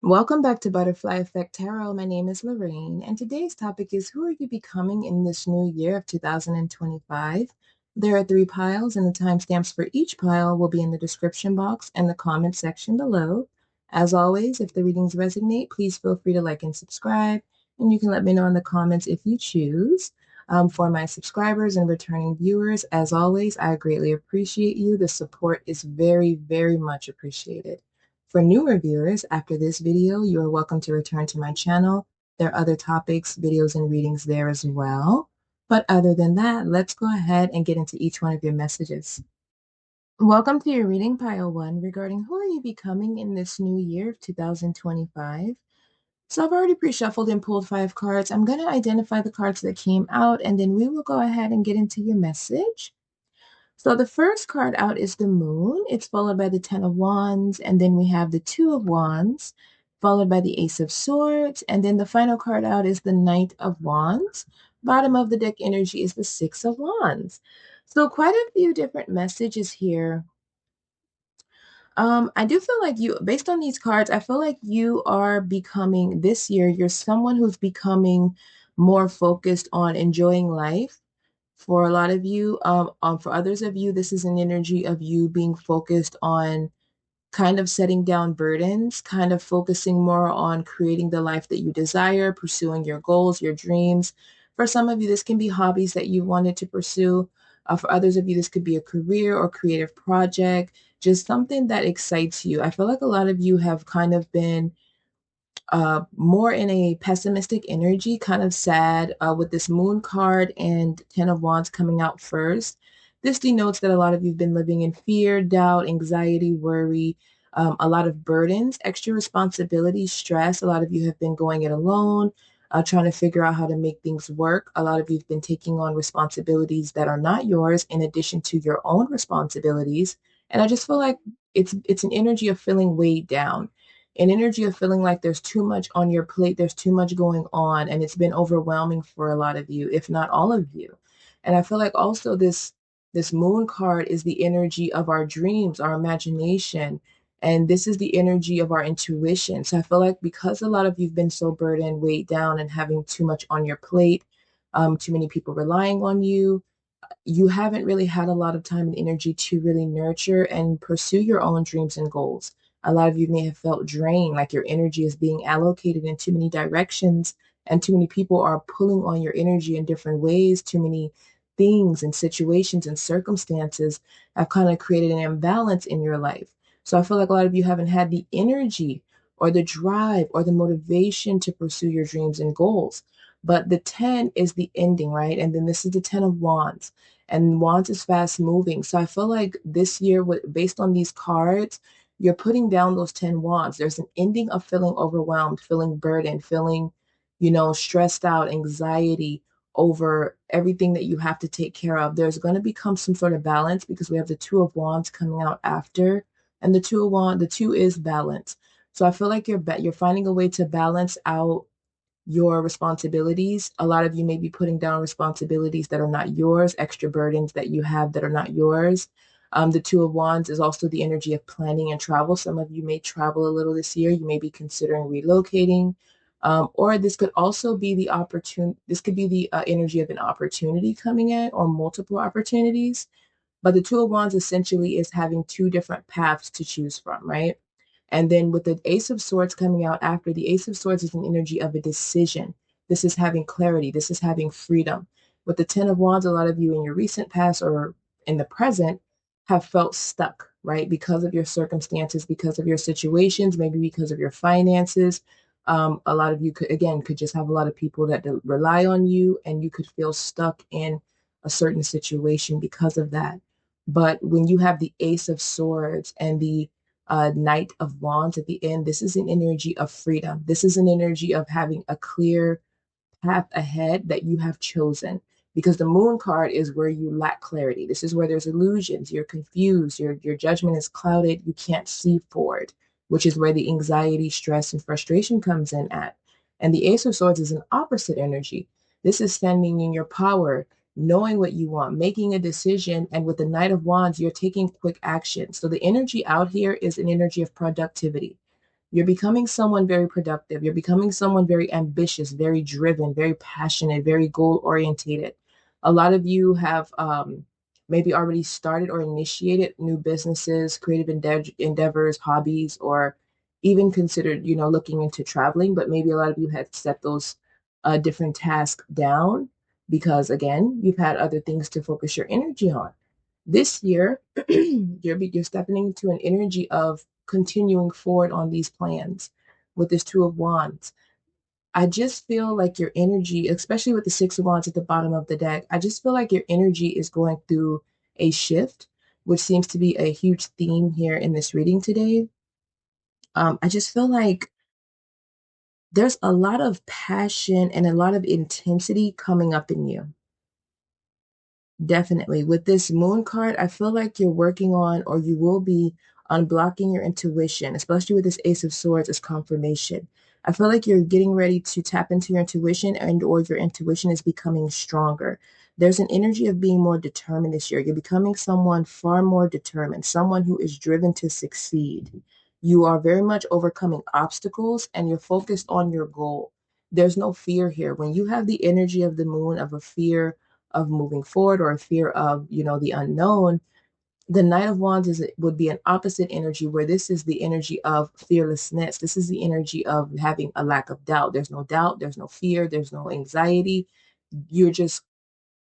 Welcome back to Butterfly Effect Tarot. My name is Lorraine, and today's topic is who are you becoming in this new year of 2025? There are three piles, and the timestamps for each pile will be in the description box and the comment section below. As always, if the readings resonate, please feel free to like and subscribe, and you can let me know in the comments if you choose. For my subscribers and returning viewers, as always, I greatly appreciate you. The support is very, very much appreciated. For newer viewers, after this video, you are welcome to return to my channel. There are other topics, videos, and readings there as well. But other than that, let's go ahead and get into each one of your messages. Welcome to your reading pile 1 regarding who are you becoming in this new year of 2025. So I've already pre-shuffled and pulled 5 cards. I'm going to identify the cards that came out, and then we will go ahead and get into your message. So the first card out is the Moon. It's followed by the Ten of Wands, and then we have the Two of Wands, followed by the Ace of Swords, and then the final card out is the Knight of Wands. Bottom of the deck energy is the Six of Wands. So quite a few different messages here. I do feel like you, based on these cards, I feel like you are becoming, this year, you're someone who's becoming more focused on enjoying life. For a lot of you, for others of you, this is an energy of you being focused on kind of setting down burdens, kind of focusing more on creating the life that you desire, pursuing your goals, your dreams. For some of you, this can be hobbies that you wanted to pursue. For others of you, this could be a career or creative project, just something that excites you. I feel like a lot of you have kind of been more in a pessimistic energy, kind of sad, with this Moon card and Ten of Wands coming out first. This denotes that a lot of you have been living in fear, doubt, anxiety, worry, a lot of burdens, extra responsibility, stress. A lot of you have been going it alone, trying to figure out how to make things work. A lot of you have been taking on responsibilities that are not yours in addition to your own responsibilities. And I just feel like it's an energy of feeling weighed down, an energy of feeling like there's too much on your plate, there's too much going on, and it's been overwhelming for a lot of you, if not all of you. And I feel like also this Moon card is the energy of our dreams, our imagination, and this is the energy of our intuition. So I feel like because a lot of you've been so burdened, weighed down, and having too much on your plate, too many people relying on you, you haven't really had a lot of time and energy to really nurture and pursue your own dreams and goals. A lot of you may have felt drained, like your energy is being allocated in too many directions, and too many people are pulling on your energy in different ways. Too many things and situations and circumstances have kind of created an imbalance in your life. So I feel like a lot of you haven't had the energy or the drive or the motivation to pursue your dreams and goals. But the 10 is the ending, right? And then this is the 10 of Wands, and Wands is fast moving. So I feel like this year, based on these cards, you're putting down those 10 wands. There's an ending of feeling overwhelmed, feeling burdened, feeling, stressed out, anxiety over everything that you have to take care of. There's going to become some sort of balance because we have the Two of Wands coming out after, and the two is balance. So I feel like you're finding a way to balance out your responsibilities. A lot of you may be putting down responsibilities that are not yours, extra burdens that you have that are not yours. The Two of Wands is also the energy of planning and travel. Some of you may travel a little this year. You may be considering relocating. Or this could also be the this could be the energy of an opportunity coming in, or multiple opportunities. But the Two of Wands essentially is having two different paths to choose from, right? And then with the Ace of Swords coming out after, the Ace of Swords is an energy of a decision. This is having clarity. This is having freedom. With the Ten of Wands, a lot of you in your recent past or in the present have felt stuck, right? Because of your circumstances, because of your situations, maybe because of your finances. A lot of you could just have a lot of people that rely on you, and you could feel stuck in a certain situation because of that. But when you have the Ace of Swords and the Knight of Wands at the end, this is an energy of freedom. This is an energy of having a clear path ahead that you have chosen. Because the Moon card is where you lack clarity. This is where there's illusions. You're confused. Your judgment is clouded. You can't see forward, which is where the anxiety, stress, and frustration comes in at. And the Ace of Swords is an opposite energy. This is standing in your power, knowing what you want, making a decision. And with the Knight of Wands, you're taking quick action. So the energy out here is an energy of productivity. You're becoming someone very productive. You're becoming someone very ambitious, very driven, very passionate, very goal orientated. A lot of you have maybe already started or initiated new businesses, creative endeavors, hobbies, or even considered, looking into traveling. But maybe a lot of you had set those different tasks down because, again, you've had other things to focus your energy on. This year, you're stepping into an energy of continuing forward on these plans with this Two of Wands. I just feel like your energy, especially with the Six of Wands at the bottom of the deck, I just feel like your energy is going through a shift, which seems to be a huge theme here in this reading today. I just feel like there's a lot of passion and a lot of intensity coming up in you. Definitely. With this moon card, I feel like you're working on, or you will be unblocking your intuition, especially with this Ace of Swords as confirmation. I feel like you're getting ready to tap into your intuition and or your intuition is becoming stronger. There's an energy of being more determined this year. You're becoming someone far more determined, someone who is driven to succeed. You are very much overcoming obstacles and you're focused on your goal. There's no fear here. When you have the energy of the moon of a fear of moving forward or a fear of, the unknown, the Knight of Wands would be an opposite energy where this is the energy of fearlessness. This is the energy of having a lack of doubt. There's no doubt, there's no fear, there's no anxiety. You're just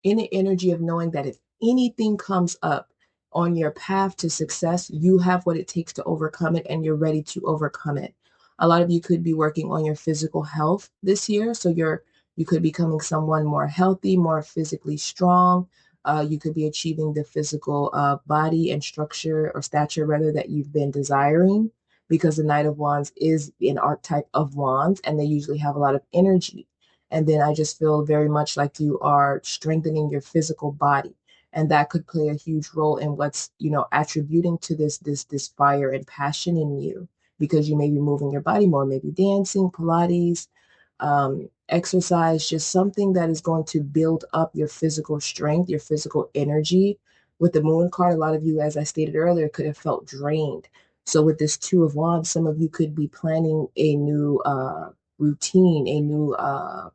in the energy of knowing that if anything comes up on your path to success, you have what it takes to overcome it and you're ready to overcome it. A lot of you could be working on your physical health this year. So you could be becoming someone more healthy, more physically strong. You could be achieving the physical body and structure or stature rather that you've been desiring because the Knight of Wands is an archetype of wands and they usually have a lot of energy. And then I just feel very much like you are strengthening your physical body. And that could play a huge role in what's, attributing to this fire and passion in you because you may be moving your body more, maybe dancing, Pilates, exercise, just something that is going to build up your physical strength, your physical energy. With the moon card, a lot of you, as I stated earlier, could have felt drained. So with this Two of Wands, some of you could be planning a new routine, a new how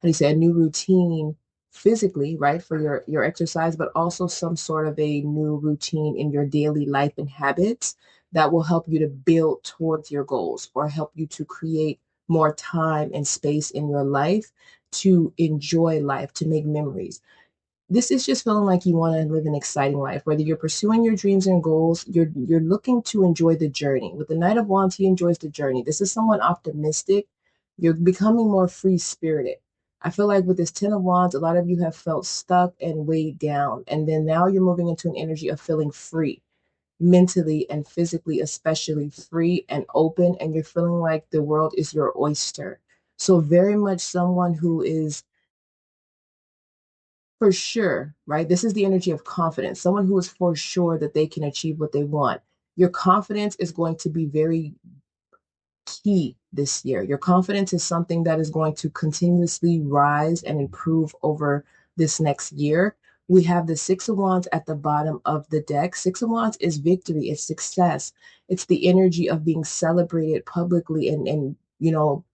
do you say, a new routine physically, right, for your exercise, but also some sort of a new routine in your daily life and habits that will help you to build towards your goals or help you to create more time and space in your life to enjoy life, to make memories. This is just feeling like you want to live an exciting life. Whether you're pursuing your dreams and goals, you're looking to enjoy the journey. With the Knight of Wands, he enjoys the journey. This is someone optimistic. You're becoming more free spirited. I feel like with this Ten of Wands, a lot of you have felt stuck and weighed down. And then now you're moving into an energy of feeling free, mentally and physically, especially free and open. And you're feeling like the world is your oyster. So very much someone who is for sure, right? This is the energy of confidence. Someone who is for sure that they can achieve what they want. Your confidence is going to be very key this year. Your confidence is something that is going to continuously rise and improve over this next year. We have the Six of Wands at the bottom of the deck. Six of Wands is victory, it's success. It's the energy of being celebrated publicly and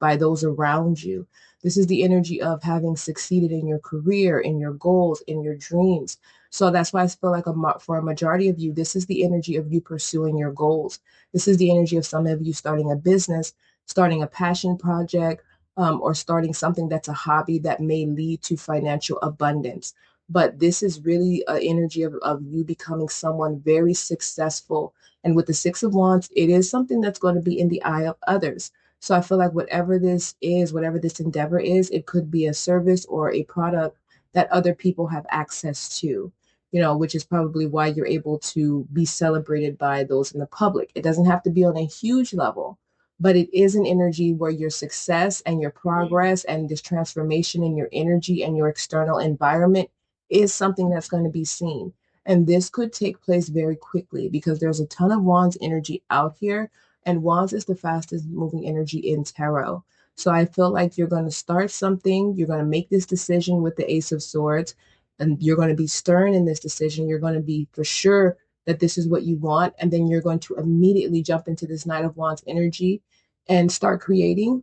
by those around you. This is the energy of having succeeded in your career, in your goals, in your dreams. So that's why I feel like for a majority of you, this is the energy of you pursuing your goals. This is the energy of some of you starting a business, starting a passion project, or starting something that's a hobby that may lead to financial abundance. But this is really an energy of you becoming someone very successful. And with the Six of Wands, it is something that's going to be in the eye of others. So I feel like whatever this is, whatever this endeavor is, it could be a service or a product that other people have access to, which is probably why you're able to be celebrated by those in the public. It doesn't have to be on a huge level, but it is an energy where your success and your progress and this transformation in your energy and your external environment is something that's going to be seen. And this could take place very quickly because there's a ton of Wands energy out here, and Wands is the fastest moving energy in tarot. So I feel like you're going to start something, you're going to make this decision with the Ace of Swords, and you're going to be stern in this decision. You're going to be for sure that this is what you want, and then you're going to immediately jump into this Knight of Wands energy and start creating,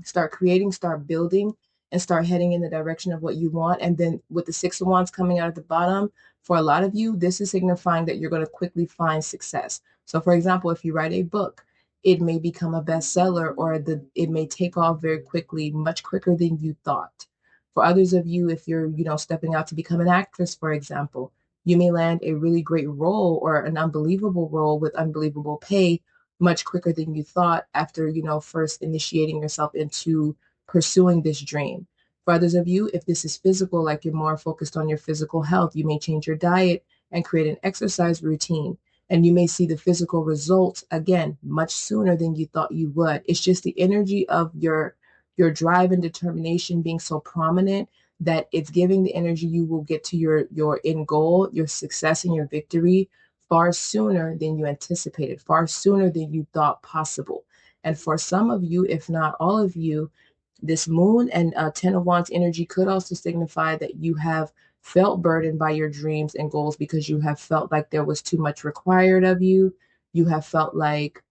start building, and start heading in the direction of what you want. And then with the Six of Wands coming out at the bottom, for a lot of you, this is signifying that you're going to quickly find success. So, for example, if you write a book, it may become a bestseller, or it may take off very quickly, much quicker than you thought. For others of you, if you're, stepping out to become an actress, for example, you may land a really great role or an unbelievable role with unbelievable pay much quicker than you thought after, first initiating yourself into pursuing this dream. For others of you, if this is physical, like you're more focused on your physical health, you may change your diet and create an exercise routine. And you may see the physical results again much sooner than you thought you would. It's just the energy of your drive and determination being so prominent that it's giving the energy you will get to your end goal, your success and your victory far sooner than you anticipated, far sooner than you thought possible. And for some of you, if not all of you, this moon and Ten of Wands energy could also signify that you have felt burdened by your dreams and goals because you have felt like there was too much required of you. You have felt like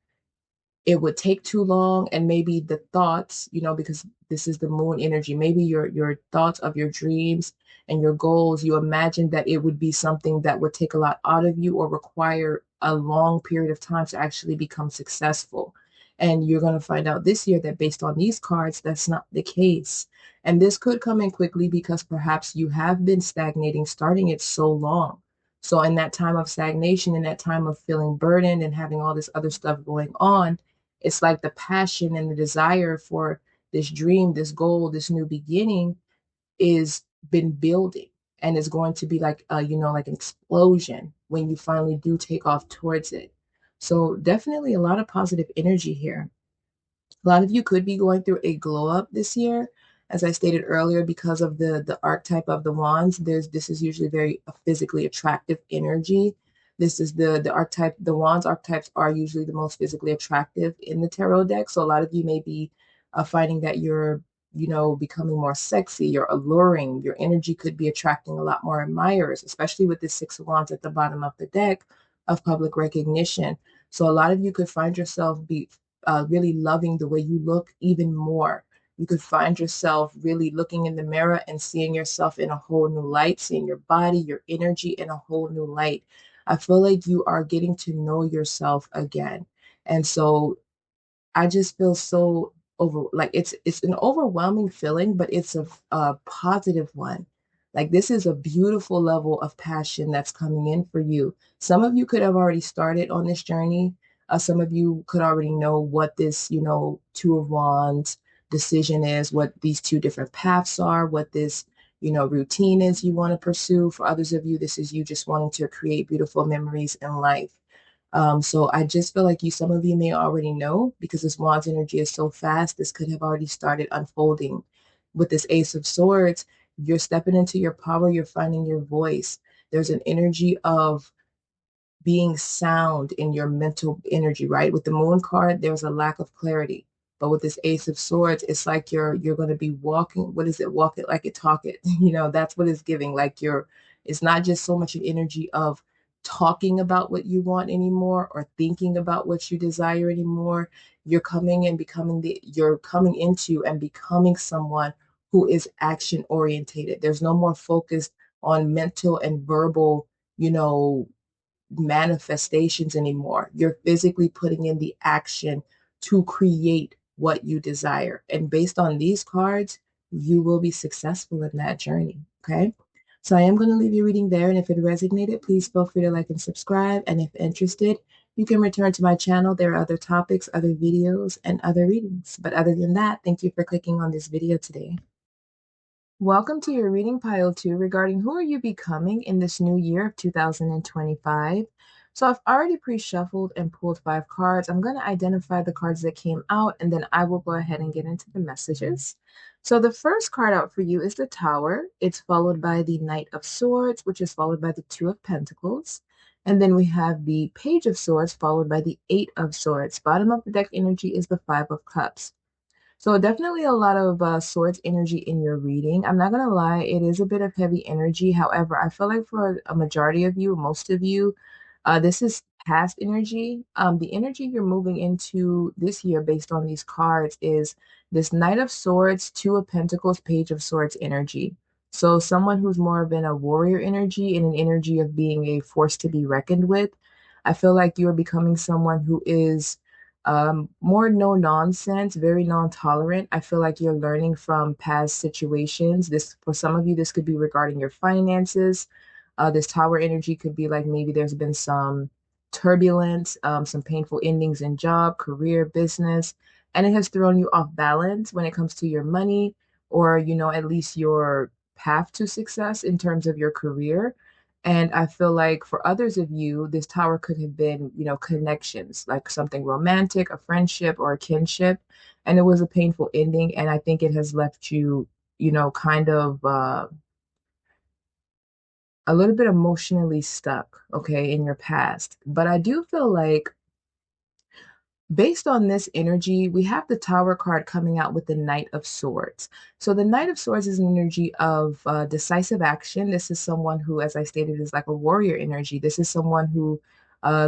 it would take too long, and maybe the thoughts, because this is the moon energy, maybe your thoughts of your dreams and your goals, you imagine that it would be something that would take a lot out of you or require a long period of time to actually become successful. And you're going to find out this year that based on these cards, that's not the case. And this could come in quickly because perhaps you have been stagnating, starting it so long. So in that time of stagnation, in that time of feeling burdened and having all this other stuff going on, it's like the passion and the desire for this dream, this goal, this new beginning is been building, and it's going to be like like an explosion when you finally do take off towards it. So definitely a lot of positive energy here. A lot of you could be going through a glow up this year, as I stated earlier, because of the archetype of the wands. This is usually very physically attractive energy. This is the archetype. The wands archetypes are usually the most physically attractive in the tarot deck. So a lot of you may be finding that you're becoming more sexy, you're alluring. Your energy could be attracting a lot more admirers, especially with the Six of Wands at the bottom of the deck of public recognition. So a lot of you could find yourself be really loving the way you look even more. You could find yourself really looking in the mirror and seeing yourself in a whole new light, seeing your body, your energy in a whole new light. I feel like you are getting to know yourself again. And so I just feel so like it's an overwhelming feeling, but it's a positive one. Like this is a beautiful level of passion that's coming in for you. Some of you could have already started on this journey. Some of you could already know what this, Two of Wands decision is, what these two different paths are, what this, routine is you want to pursue. For others of you, this is you just wanting to create beautiful memories in life. So I just feel like some of you may already know because this Wands energy is so fast. This could have already started unfolding. With this Ace of Swords, you're stepping into your power. You're finding your voice. There's an energy of being sound in your mental energy, right? With the Moon card, there's a lack of clarity. But with this Ace of Swords, it's like you're going to be walking. What is it? Walk it like it, talk it. That's what it's giving. Like it's not just so much an energy of talking about what you want anymore or thinking about what you desire anymore. You're coming into and becoming someone who is action orientated. There's no more focus on mental and verbal, you know, manifestations anymore. You're physically putting in the action to create what you desire. And based on these cards, you will be successful in that journey. Okay. So I am going to leave your reading there. And if it resonated, please feel free to like and subscribe. And if interested, you can return to my channel. There are other topics, other videos, and other readings. But other than that, thank you for clicking on this video today. Welcome to your reading pile 2 regarding who are you becoming in this new year of 2025. So I've already pre-shuffled and pulled 5 cards. I'm going to identify the cards that came out and then I will go ahead and get into the messages. So the first card out for you is the Tower. It's followed by the Knight of Swords, which is followed by the Two of Pentacles. And then we have the Page of Swords followed by the Eight of Swords. Bottom of the deck energy is the Five of Cups. So definitely a lot of swords energy in your reading. I'm not gonna lie, it is a bit of heavy energy. However, I feel like for a majority of you, most of you, this is past energy, the energy you're moving into this year based on these cards is this Knight of Swords, Two of Pentacles, Page of Swords energy. So someone who's more of in a warrior energy and an energy of being a force to be reckoned with. I feel like you're becoming someone who is more no nonsense, very non-tolerant. I feel like you're learning from past situations. This, for some of you, this could be regarding your finances. This tower energy could be like maybe there's been some turbulence, some painful endings in job, career, business, and it has thrown you off balance when it comes to your money or, at least your path to success in terms of your career. And I feel like for others of you, this tower could have been, connections, like something romantic, a friendship or a kinship. And it was a painful ending. And I think it has left you, kind of a little bit emotionally stuck, okay, in your past. But I do feel like based on this energy, we have the Tower card coming out with the Knight of Swords. So the Knight of Swords is an energy of decisive action. This is someone who, as I stated, is like a warrior energy. This is someone who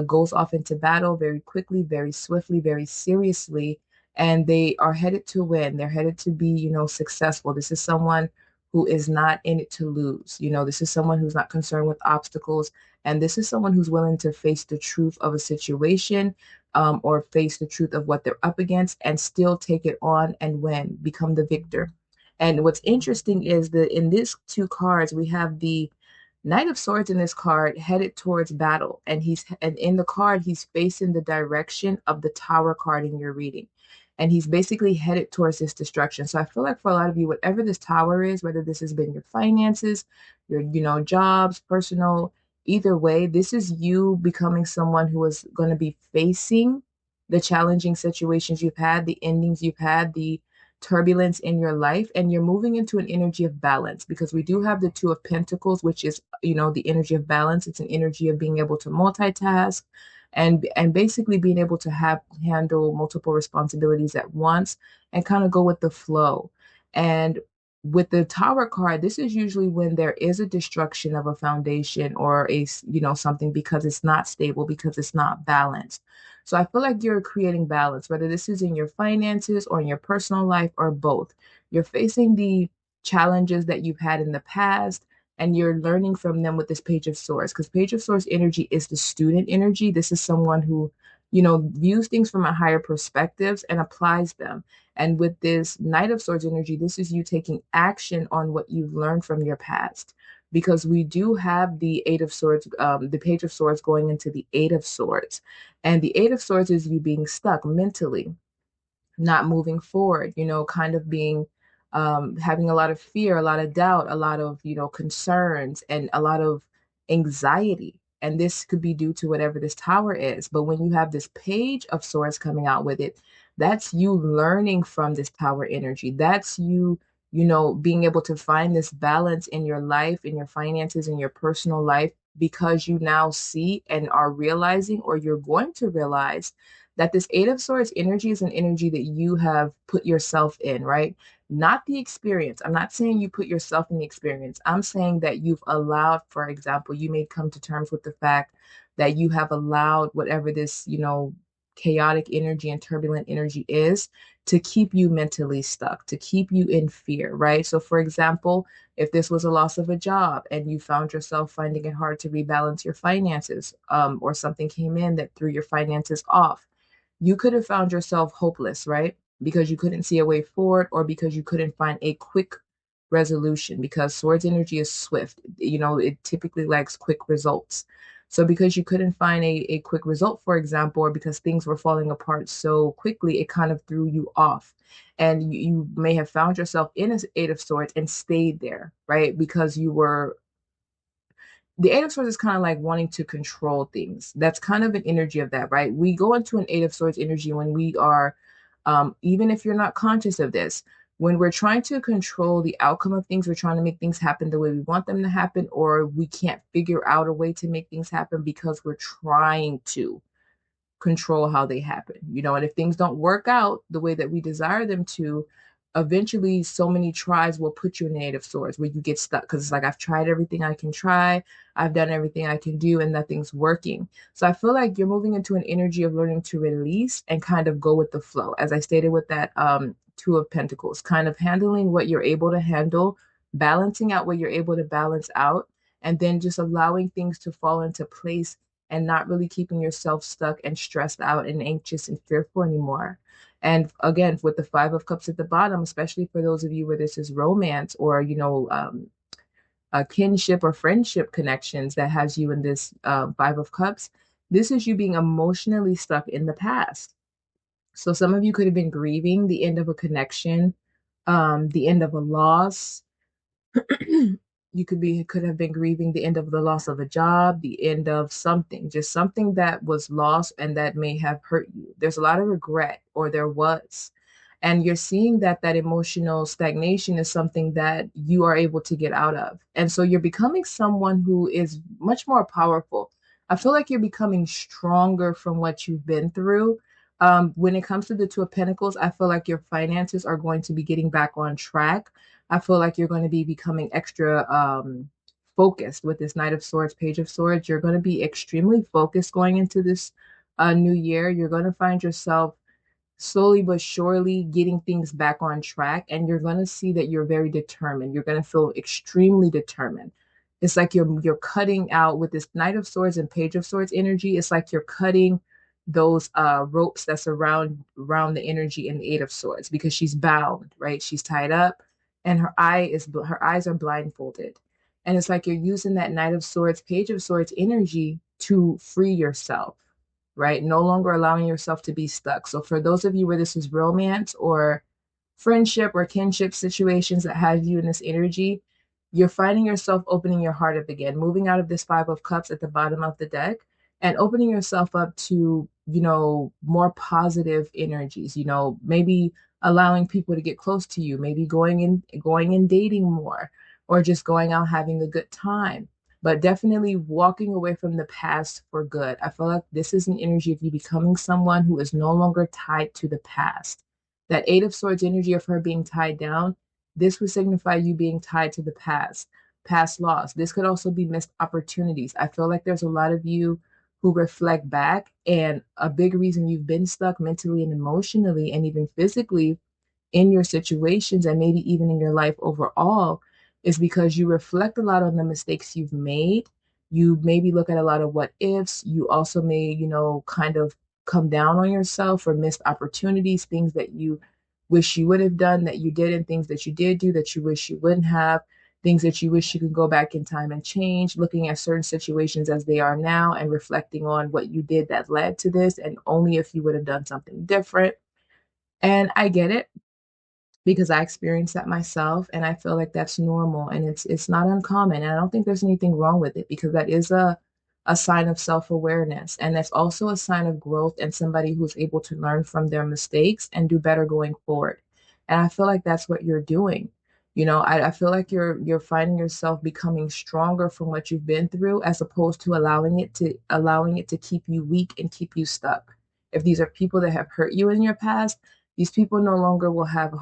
goes off into battle very quickly, very swiftly, very seriously, and they are headed to win. They're headed to be, successful. This is someone who is not in it to lose. This is someone who's not concerned with obstacles, and this is someone who's willing to face the truth of a situation or face the truth of what they're up against and still take it on and win, become the victor. And what's interesting is that in these two cards, we have the Knight of Swords in this card headed towards battle. And in the card, he's facing the direction of the Tower card in your reading. And he's basically headed towards this destruction. So I feel like for a lot of you, whatever this tower is, whether this has been your finances, your, jobs, personal, either way, this is you becoming someone who is going to be facing the challenging situations you've had, the endings you've had, the turbulence in your life, and you're moving into an energy of balance because we do have the Two of Pentacles, which is, the energy of balance. It's an energy of being able to multitask and basically being able to handle multiple responsibilities at once and kind of go with the flow. And with the Tower card, this is usually when there is a destruction of a foundation or something because it's not stable, because it's not balanced. So I feel like you're creating balance, whether this is in your finances or in your personal life or both. You're facing the challenges that you've had in the past and you're learning from them with this Page of Swords, because Page of Swords energy is the student energy. This is someone who, views things from a higher perspectives and applies them. And with this Knight of Swords energy, this is you taking action on what you've learned from your past. Because we do have the Eight of Swords, the Page of Swords going into the Eight of Swords. And the Eight of Swords is you being stuck mentally, not moving forward, kind of being having a lot of fear, a lot of doubt, a lot of, concerns and a lot of anxiety. And this could be due to whatever this tower is. But when you have this Page of Swords coming out with it, that's you learning from this tower energy. That's you, being able to find this balance in your life, in your finances, in your personal life, because you now see and are realizing, or you're going to realize that this Eight of Swords energy is an energy that you have put yourself in, right? Not the experience. I'm not saying you put yourself in the experience. I'm saying that you've allowed, for example, you may come to terms with the fact that you have allowed whatever this, chaotic energy and turbulent energy is to keep you mentally stuck, to keep you in fear, right? So, for example, if this was a loss of a job and you found yourself finding it hard to rebalance your finances, or something came in that threw your finances off, you could have found yourself hopeless, right? Because you couldn't see a way forward or because you couldn't find a quick resolution because swords energy is swift. It typically likes quick results. So because you couldn't find a quick result, for example, or because things were falling apart so quickly, it kind of threw you off. And you may have found yourself in an Eight of Swords and stayed there, right? Because you were the Eight of Swords is kind of like wanting to control things. That's kind of an energy of that, right? We go into an Eight of Swords energy when we are, even if you're not conscious of this, when we're trying to control the outcome of things, we're trying to make things happen the way we want them to happen, or we can't figure out a way to make things happen because we're trying to control how they happen, and if things don't work out the way that we desire them to, eventually so many tries will put you in a native swords where you get stuck because it's like I've tried everything I can try, I've done everything I can do, and nothing's working. So I feel like you're moving into an energy of learning to release and kind of go with the flow. As I stated with that Two of Pentacles, kind of handling what you're able to handle, balancing out what you're able to balance out, and then just allowing things to fall into place and not really keeping yourself stuck and stressed out and anxious and fearful anymore. And again, with the Five of Cups at the bottom, especially for those of you where this is romance or, a kinship or friendship connections that has you in this Five of Cups, this is you being emotionally stuck in the past. So some of you could have been grieving the end of a connection, the end of a loss, you could have been grieving the end of the loss of a job, the end of something, just something that was lost and that may have hurt you. There's a lot of regret, or there was. And you're seeing that that emotional stagnation is something that you are able to get out of. And so you're becoming someone who is much more powerful. I feel like you're becoming stronger from what you've been through. When it comes to the Two of Pentacles, I feel like your finances are going to be getting back on track. I feel like you're going to be becoming extra focused with this Knight of Swords, Page of Swords. You're going to be extremely focused going into this new year. You're going to find yourself slowly but surely getting things back on track, and you're going to see that you're very determined. You're going to feel extremely determined. It's like you're cutting out with this Knight of Swords and Page of Swords energy. It's like you're cutting those ropes that's around the energy in the Eight of Swords, because she's bound, right? She's tied up, and her eyes are blindfolded. And it's like you're using that Knight of Swords, Page of Swords energy to free yourself, right? No longer allowing yourself to be stuck. So for those of you where this is romance or friendship or kinship situations that have you in this energy, you're finding yourself opening your heart up again, moving out of this Five of Cups at the bottom of the deck and opening yourself up to, more positive energies, maybe allowing people to get close to you, maybe going and dating more, or just going out having a good time, but definitely walking away from the past for good. I feel like this is an energy of you becoming someone who is no longer tied to the past. That Eight of Swords energy of her being tied down, this would signify you being tied to the past loss. This could also be missed opportunities. I feel like there's a lot of you who reflect back, and a big reason you've been stuck mentally and emotionally and even physically in your situations and maybe even in your life overall is because you reflect a lot on the mistakes you've made. You maybe look at a lot of what ifs. You also may, kind of come down on yourself for missed opportunities, things that you wish you would have done that you didn't, things that you did do that you wish you wouldn't have, things that you wish you could go back in time and change, looking at certain situations as they are now and reflecting on what you did that led to this and only if you would have done something different. And I get it because I experienced that myself, and I feel like that's normal and it's not uncommon. And I don't think there's anything wrong with it, because that is a sign of self-awareness, and that's also a sign of growth and somebody who's able to learn from their mistakes and do better going forward. And I feel like that's what you're doing. I feel like you're finding yourself becoming stronger from what you've been through, as opposed to allowing it to keep you weak and keep you stuck. If these are people that have hurt you in your past, these people no longer will have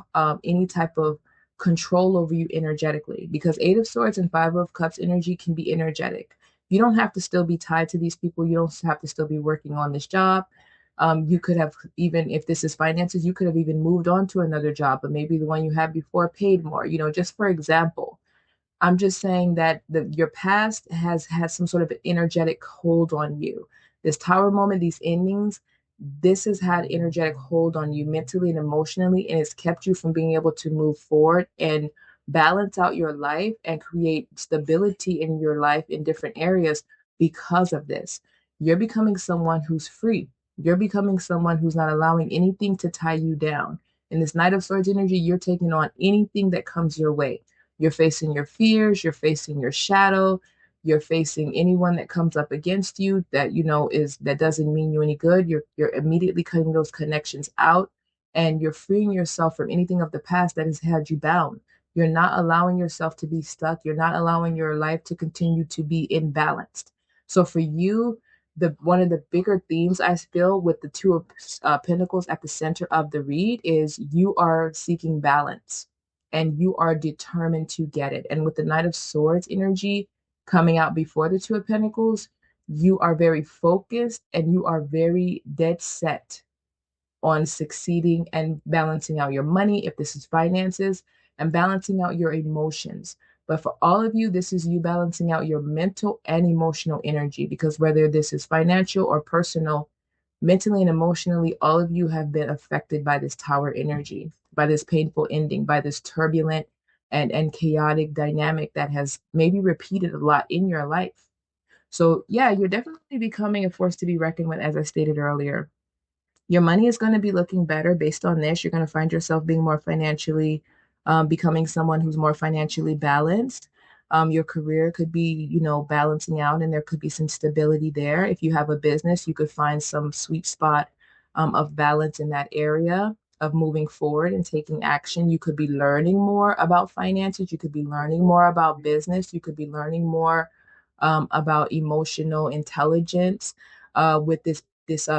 any type of control over you energetically, because Eight of Swords and Five of Cups energy can be energetic. You don't have to still be tied to these people. You don't have to still be working on this job. You could have, even if this is finances, you could have even moved on to another job, but maybe the one you had before paid more, just for example. I'm just saying that your past has had some sort of energetic hold on you. This tower moment, these endings, this has had energetic hold on you mentally and emotionally, and it's kept you from being able to move forward and balance out your life and create stability in your life in different areas because of this. You're becoming someone who's free. You're becoming someone who's not allowing anything to tie you down. In this Knight of Swords energy, you're taking on anything that comes your way. You're facing your fears, you're facing your shadow, you're facing anyone that comes up against you that is that doesn't mean you any good. You're immediately cutting those connections out, and you're freeing yourself from anything of the past that has had you bound. You're not allowing yourself to be stuck. You're not allowing your life to continue to be imbalanced. So for you, the one of the bigger themes I feel with the two of Pentacles at the center of the read is you are seeking balance and you are determined to get it. And with the Knight of Swords energy coming out before the Two of Pentacles, you are very focused and you are very dead set on succeeding and balancing out your money, if this is finances, and balancing out your emotions. But for all of you, this is you balancing out your mental and emotional energy, because whether this is financial or personal, mentally and emotionally, all of you have been affected by this tower energy, by this painful ending, by this turbulent and chaotic dynamic that has maybe repeated a lot in your life. So yeah, you're definitely becoming a force to be reckoned with, as I stated earlier. Your money is going to be looking better based on this. You're going to find yourself being more financially, becoming someone who's more financially balanced. Your career could be, balancing out, and there could be some stability there. If you have a business, you could find some sweet spot of balance in that area of moving forward and taking action. You could be learning more about finances. You could be learning more about business. You could be learning more about emotional intelligence with this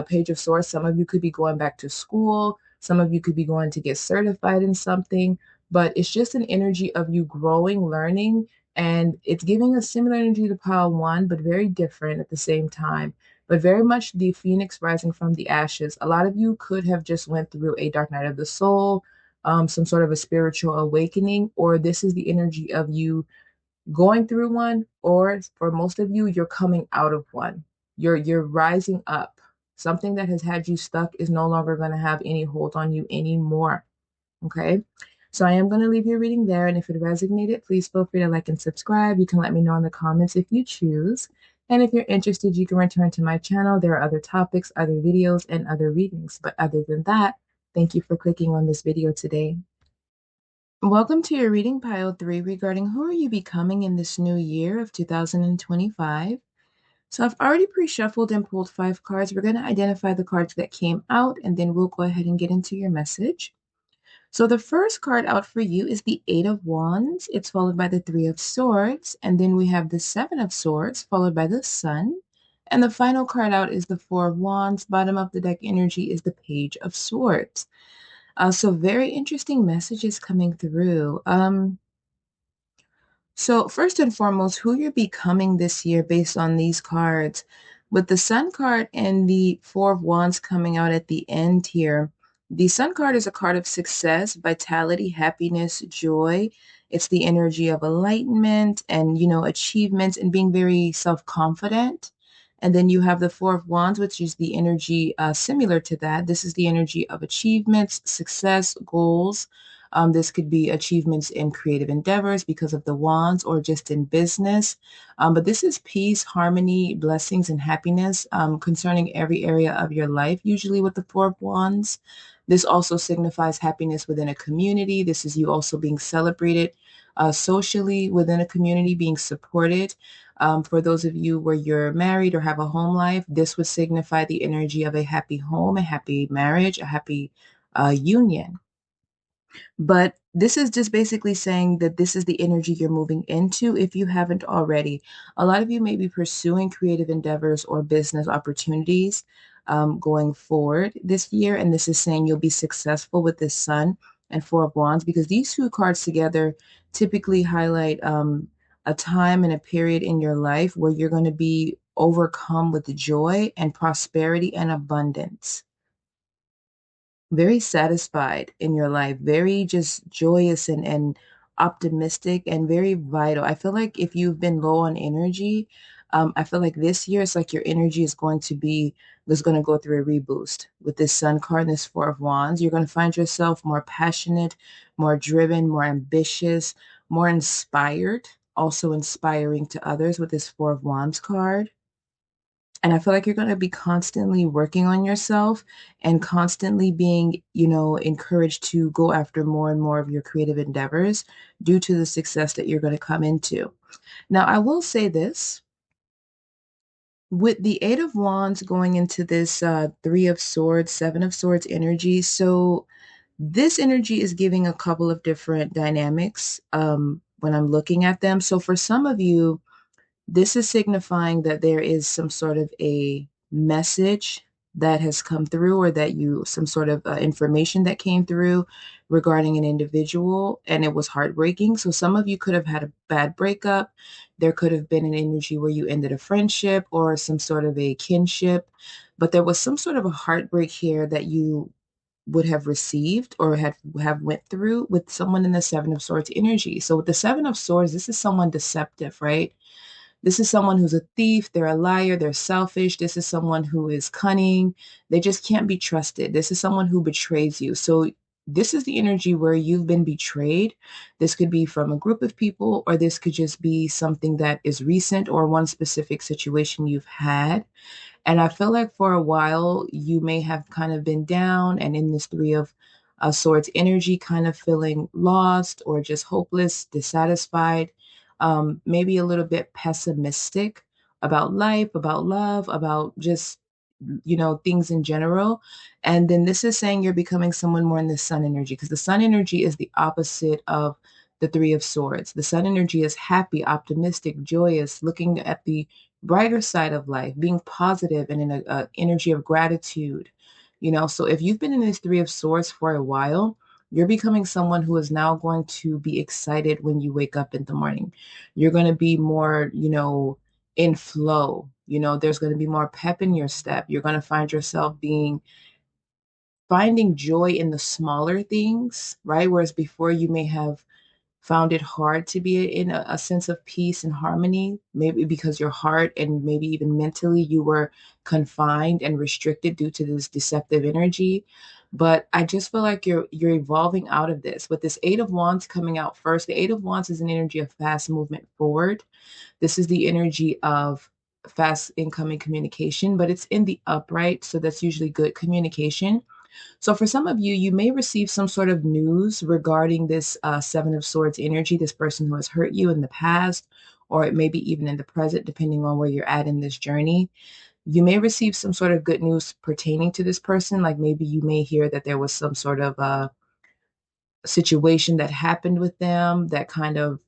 Page of Swords. Some of you could be going back to school. Some of you could be going to get certified in something, but it's just an energy of you growing, learning, and it's giving a similar energy to Pile One, but very different at the same time. But very much the phoenix rising from the ashes. A lot of you could have just went through a dark night of the soul, some sort of a spiritual awakening, or this is the energy of you going through one, or for most of you, you're coming out of one. You're rising up. Something that has had you stuck is no longer going to have any hold on you anymore. Okay. So I am going to leave your reading there. And if it resonated, please feel free to like and subscribe. You can let me know in the comments if you choose. And if you're interested, you can return to my channel. There are other topics, other videos, and other readings. But other than that, thank you for clicking on this video today. Welcome to your reading pile 3 regarding who are you becoming in this new year of 2025. So I've already pre-shuffled and pulled 5 cards. We're going to identify the cards that came out, and then we'll go ahead and get into your message. So the first card out for you is the 8 of Wands. It's followed by the 3 of Swords, and then we have the 7 of Swords followed by the Sun. And the final card out is the 4 of Wands. Bottom of the deck energy is the Page of Swords. So very interesting messages coming through. So first and foremost, who you're becoming this year based on these cards. With the Sun card and the 4 of Wands coming out at the end here, the Sun card is a card of success, vitality, happiness, joy. It's the energy of enlightenment and, achievements and being very self-confident. And then you have the 4 of Wands, which is the energy similar to that. This is the energy of achievements, success, goals. This could be achievements in creative endeavors because of the wands, or just in business. But this is peace, harmony, blessings, and happiness concerning every area of your life, usually with the 4 of Wands. This also signifies happiness within a community. This is you also being celebrated socially within a community, being supported. For those of you where you're married or have a home life, this would signify the energy of a happy home, a happy marriage, a happy union. But this is just basically saying that this is the energy you're moving into if you haven't already. A lot of you may be pursuing creative endeavors or business opportunities going forward this year. And this is saying you'll be successful with this Sun and 4 of Wands, because these two cards together typically highlight a time and a period in your life where you're going to be overcome with joy and prosperity and abundance. Very satisfied in your life, very just joyous and optimistic and very vital. I feel like if you've been low on energy, I feel like this year it's like your energy is going to go through a reboost with this Sun card and this 4 of Wands. You're going to find yourself more passionate, more driven, more ambitious, more inspired, also inspiring to others with this 4 of Wands card. And I feel like you're going to be constantly working on yourself and constantly being, encouraged to go after more and more of your creative endeavors due to the success that you're going to come into. Now, I will say this. With the 8 of Wands going into this 3 of Swords, 7 of Swords energy, so this energy is giving a couple of different dynamics when I'm looking at them. So for some of you, This is signifying that there is some sort of a message that has come through, or that you, some sort of information that came through regarding an individual, and it was heartbreaking. So some of you could have had a bad breakup. There could have been an energy where you ended a friendship or some sort of a kinship, but there was some sort of a heartbreak here that you would have received or had have went through with someone in the Seven of Swords energy. So with the Seven of Swords, this is someone deceptive, right? This is someone who's a thief, they're a liar, they're selfish. This is someone who is cunning. They just can't be trusted. This is someone who betrays you. So this is the energy where you've been betrayed. This could be from a group of people, or this could just be something that is recent or one specific situation you've had. And I feel like for a while, you may have kind of been down and in this Three of Swords energy, kind of feeling lost or just hopeless, dissatisfied, maybe a little bit pessimistic about life, about love, about just, things in general. And then this is saying you're becoming someone more in the sun energy, because the sun energy is the opposite of the Three of Swords. The sun energy is happy, optimistic, joyous, looking at the brighter side of life, being positive and in a energy of gratitude. So if you've been in this Three of Swords for a while, you're becoming someone who is now going to be excited when you wake up in the morning. You're going to be more, in flow. There's going to be more pep in your step. You're going to find yourself finding joy in the smaller things, right? Whereas before you may have found it hard to be in a sense of peace and harmony, maybe because your heart and maybe even mentally you were confined and restricted due to this deceptive energy. But I just feel like you're evolving out of this. With this Eight of Wands coming out first, the Eight of Wands is an energy of fast movement forward. This is the energy of fast incoming communication, but it's in the upright, so that's usually good communication. So for some of you, you may receive some sort of news regarding this Seven of Swords energy, this person who has hurt you in the past, or it may be even in the present, depending on where you're at in this journey. You may receive some sort of good news pertaining to this person. Like maybe you may hear that there was some sort of situation that happened with them that kind of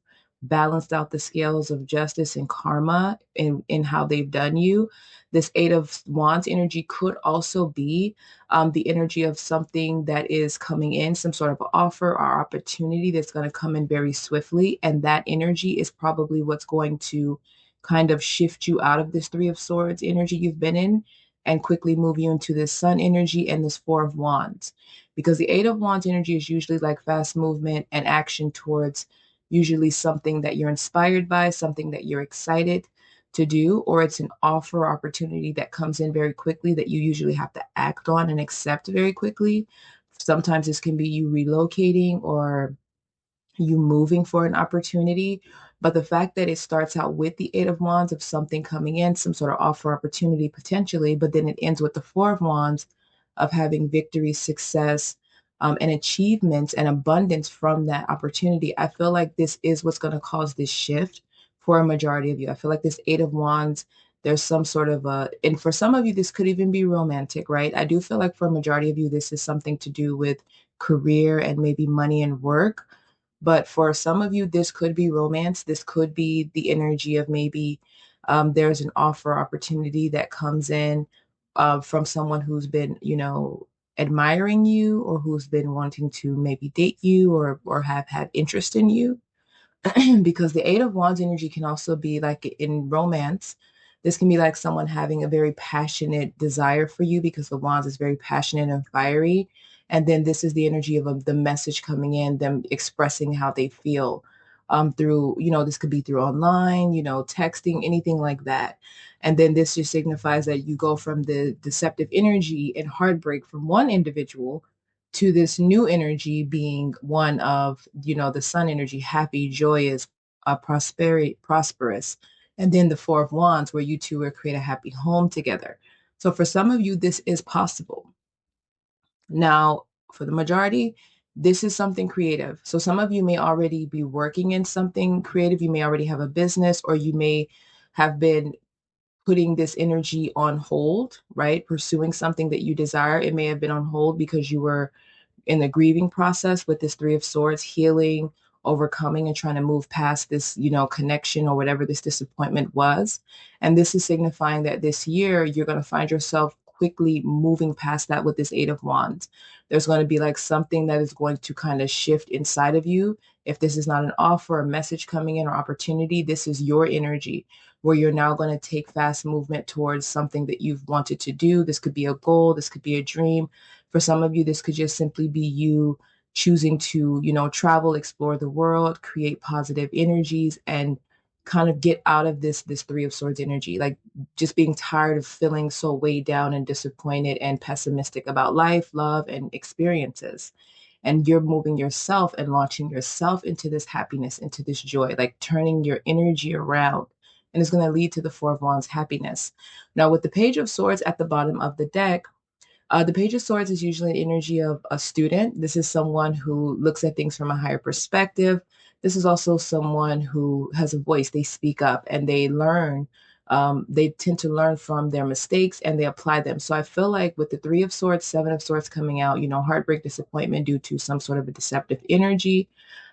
balanced out the scales of justice and karma in how they've done you. This Eight of Wands energy could also be the energy of something that is coming in, some sort of offer or opportunity that's going to come in very swiftly. And that energy is probably what's going to kind of shift you out of this Three of Swords energy you've been in and quickly move you into this Sun energy and this Four of Wands, because the Eight of Wands energy is usually like fast movement and action towards usually something that you're inspired by, something that you're excited to do, or it's an offer or opportunity that comes in very quickly that you usually have to act on and accept very quickly. Sometimes this can be you relocating or you moving for an opportunity. But the fact that it starts out with the Eight of Wands of something coming in, some sort of offer opportunity potentially, but then it ends with the Four of Wands of having victory, success, and achievements and abundance from that opportunity. I feel like this is what's going to cause this shift for a majority of you. I feel like this Eight of Wands, there's some sort of and for some of you, this could even be romantic, right? I do feel like for a majority of you, this is something to do with career and maybe money and work. But for some of you, this could be romance. This could be the energy of maybe there's an offer opportunity that comes in from someone who's been, admiring you, or who's been wanting to maybe date you, or have had interest in you. Because the Eight of Wands energy can also be like in romance. This can be like someone having a very passionate desire for you, because the Wands is very passionate and fiery. And then this is the energy of the message coming in, them expressing how they feel through, this could be through online, texting, anything like that. And then this just signifies that you go from the deceptive energy and heartbreak from one individual to this new energy being one of, the sun energy, happy, joyous, prosperous. And then the Four of Wands, where you two will create a happy home together. So for some of you, this is possible. Now, for the majority, this is something creative. So some of you may already be working in something creative. You may already have a business, or you may have been putting this energy on hold, right? Pursuing something that you desire. It may have been on hold because you were in the grieving process with this Three of Swords, healing, overcoming and trying to move past this, connection or whatever this disappointment was. And this is signifying that this year you're going to find yourself quickly moving past that with this Eight of Wands. There's going to be like something that is going to kind of shift inside of you. If this is not an offer, a message coming in, or opportunity, this is your energy where you're now going to take fast movement towards something that you've wanted to do. This could be a goal, this could be a dream. For some of you, this could just simply be you choosing to, travel, explore the world, create positive energies, and kind of get out of this Three of Swords energy, like just being tired of feeling so weighed down and disappointed and pessimistic about life, love, and experiences. And you're moving yourself and launching yourself into this happiness, into this joy, like turning your energy around. And it's going to lead to the Four of Wands happiness. Now, with the Page of Swords at the bottom of the deck, the Page of Swords is usually an energy of a student. This is someone who looks at things from a higher perspective. This is also someone who has a voice. They speak up and they learn. They tend to learn from their mistakes and they apply them. So I feel like with the Three of Swords, Seven of Swords coming out, heartbreak, disappointment due to some sort of a deceptive energy,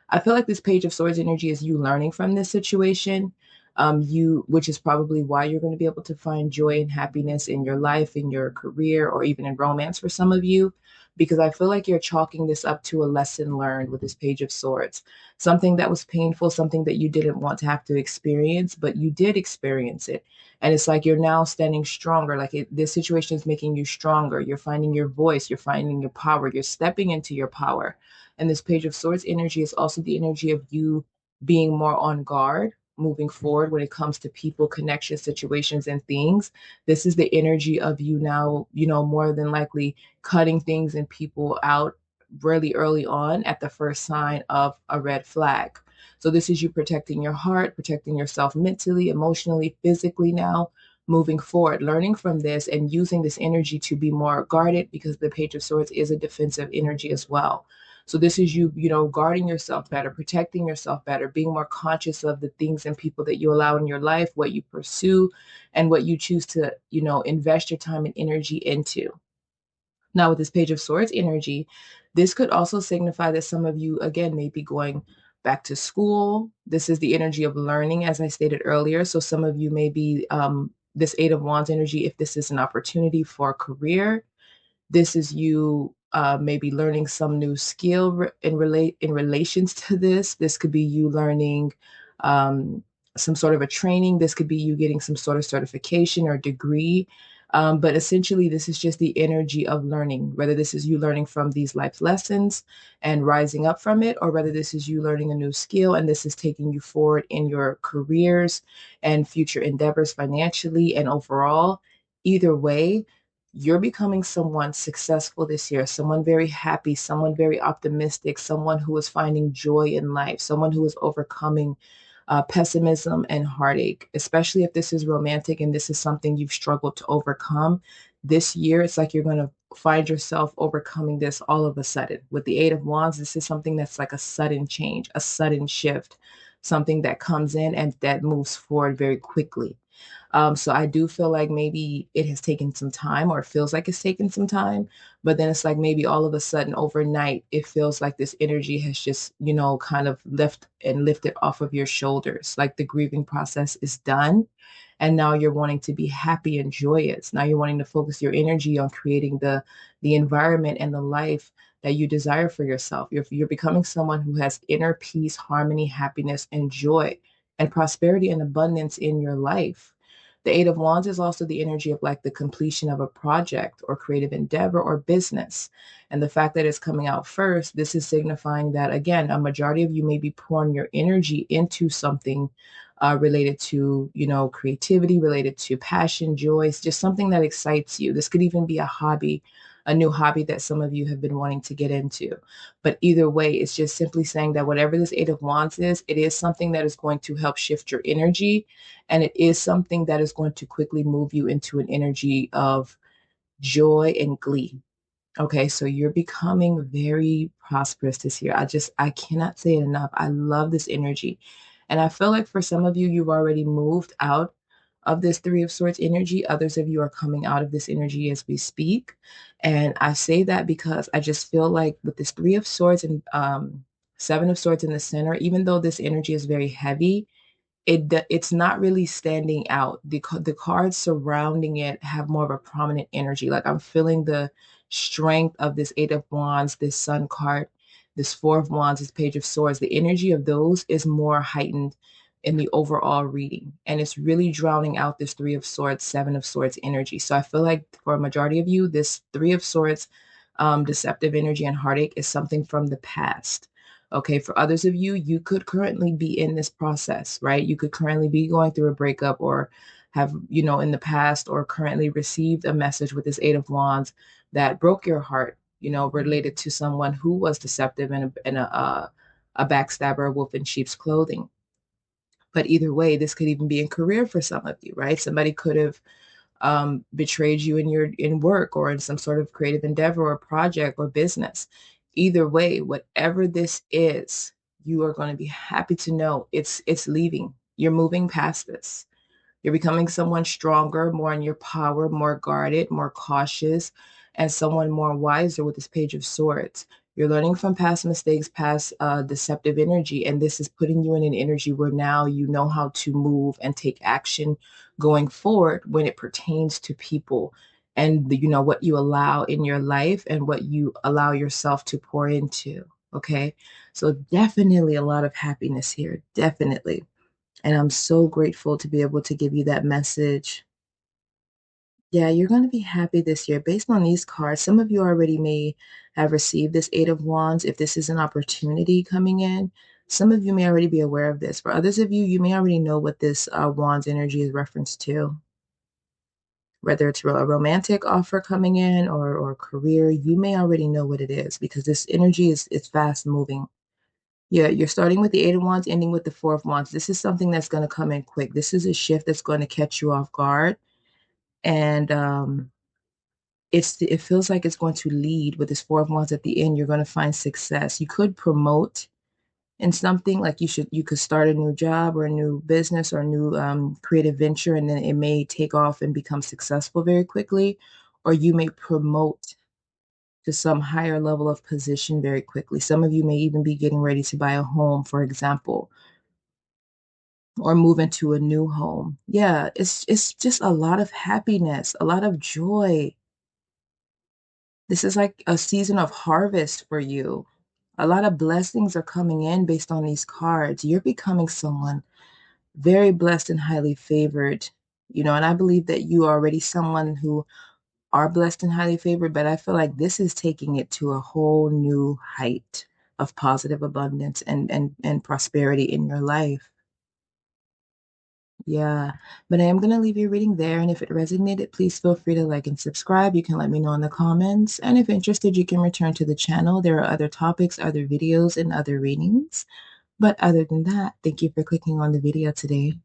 I feel like this Page of Swords energy is you learning from this situation. Which is probably why you're going to be able to find joy and happiness in your life, in your career, or even in romance for some of you, because I feel like you're chalking this up to a lesson learned with this Page of Swords. Something that was painful, something that you didn't want to have to experience, but you did experience it. And it's like you're now standing stronger. Like this situation is making you stronger. You're finding your voice, you're finding your power, you're stepping into your power. And this Page of Swords energy is also the energy of you being more on guard moving forward when it comes to people, connections, situations, and things. This is the energy of you now, more than likely cutting things and people out really early on at the first sign of a red flag. So this is you protecting your heart, protecting yourself mentally, emotionally, physically now, moving forward, learning from this and using this energy to be more guarded because the Page of Swords is a defensive energy as well. So this is you, guarding yourself better, protecting yourself better, being more conscious of the things and people that you allow in your life, what you pursue, and what you choose to, invest your time and energy into. Now, with this Page of Swords energy, this could also signify that some of you, again, may be going back to school. This is the energy of learning, as I stated earlier. So some of you may be this Eight of Wands energy if this is an opportunity for a career. This is you maybe learning some new skill in relations to this. This could be you learning um, some sort of a training. This could be you getting some sort of certification or degree. But essentially, this is just the energy of learning, whether this is you learning from these life lessons and rising up from it, or whether this is you learning a new skill and this is taking you forward in your careers and future endeavors financially and overall. Either way, you're becoming someone successful this year, someone very happy, someone very optimistic, someone who is finding joy in life, someone who is overcoming pessimism and heartache, especially if this is romantic and this is something you've struggled to overcome. This year, it's like you're going to find yourself overcoming this all of a sudden. With the Eight of Wands, this is something that's like a sudden change, a sudden shift, something that comes in and that moves forward very quickly. So I do feel like maybe it has taken some time or it feels like it's taken some time, but then it's like maybe all of a sudden overnight, it feels like this energy has just, kind of lifted off of your shoulders. Like the grieving process is done. And now you're wanting to be happy and joyous. Now you're wanting to focus your energy on creating the environment and the life that you desire for yourself. You're becoming someone who has inner peace, harmony, happiness, and joy and prosperity and abundance in your life. The Eight of Wands is also the energy of like the completion of a project or creative endeavor or business. And the fact that it's coming out first, this is signifying that, again, a majority of you may be pouring your energy into something related to, creativity, related to passion, joy, it's just something that excites you. This could even be a hobby, a new hobby that some of you have been wanting to get into. But either way, it's just simply saying that whatever this Eight of Wands is, it is something that is going to help shift your energy. And it is something that is going to quickly move you into an energy of joy and glee. Okay, so you're becoming very prosperous this year. I cannot say it enough. I love this energy. And I feel like for some of you, you've already moved out of this Three of Swords energy. Others of you are coming out of this energy as we speak. And I say that because I just feel like with this Three of Swords and Seven of Swords in the center, even though this energy is very heavy, it's not really standing out. The cards surrounding it have more of a prominent energy. Like I'm feeling the strength of this Eight of Wands, this Sun card, this Four of Wands, this Page of Swords. The energy of those is more heightened in the overall reading, and it's really drowning out this Three of Swords, Seven of Swords energy. So I feel like for a majority of you, this Three of Swords, deceptive energy and heartache is something from the past. Okay, for others of you, you could currently be in this process, right? You could currently be going through a breakup or have, in the past or currently received a message with this Eight of Wands that broke your heart, related to someone who was deceptive and a backstabber, a wolf in sheep's clothing. But either way, this could even be in career for some of you, right? Somebody could have betrayed you in work or in some sort of creative endeavor or project or business. Either way, whatever this is, you are going to be happy to know it's leaving. You're moving past this. You're becoming someone stronger, more in your power, more guarded, more cautious, and someone more wiser with this Page of Swords. You're learning from past mistakes, past deceptive energy, and this is putting you in an energy where now you know how to move and take action going forward when it pertains to people and what you allow in your life and what you allow yourself to pour into. Okay, so definitely a lot of happiness here, definitely. And I'm so grateful to be able to give you that message. Yeah, you're going to be happy this year based on these cards. Some of you already may have received this Eight of Wands if this is an opportunity coming in. Some of you may already be aware of this. For others of you, you may already know what this Wands energy is referenced to. Whether it's a romantic offer coming in or career, you may already know what it is because this energy is fast moving. Yeah, you're starting with the Eight of Wands, ending with the Four of Wands. This is something that's going to come in quick. This is a shift that's going to catch you off guard. And it feels like it's going to lead with this Four of Wands at the end. You're going to find success. You could promote in something like you could start a new job or a new business or a new creative venture, and then it may take off and become successful very quickly. Or you may promote to some higher level of position very quickly. Some of you may even be getting ready to buy a home, for example, or move into a new home. Yeah, it's just a lot of happiness, a lot of joy. This is like a season of harvest for you. A lot of blessings are coming in based on these cards. You're becoming someone very blessed and highly favored, and I believe that you are already someone who are blessed and highly favored, but I feel like this is taking it to a whole new height of positive abundance and prosperity in your life. Yeah, but I am going to leave your reading there. And if it resonated, please feel free to like and subscribe. You can let me know in the comments. And if interested, you can return to the channel. There are other topics, other videos, and other readings. But other than that, thank you for clicking on the video today.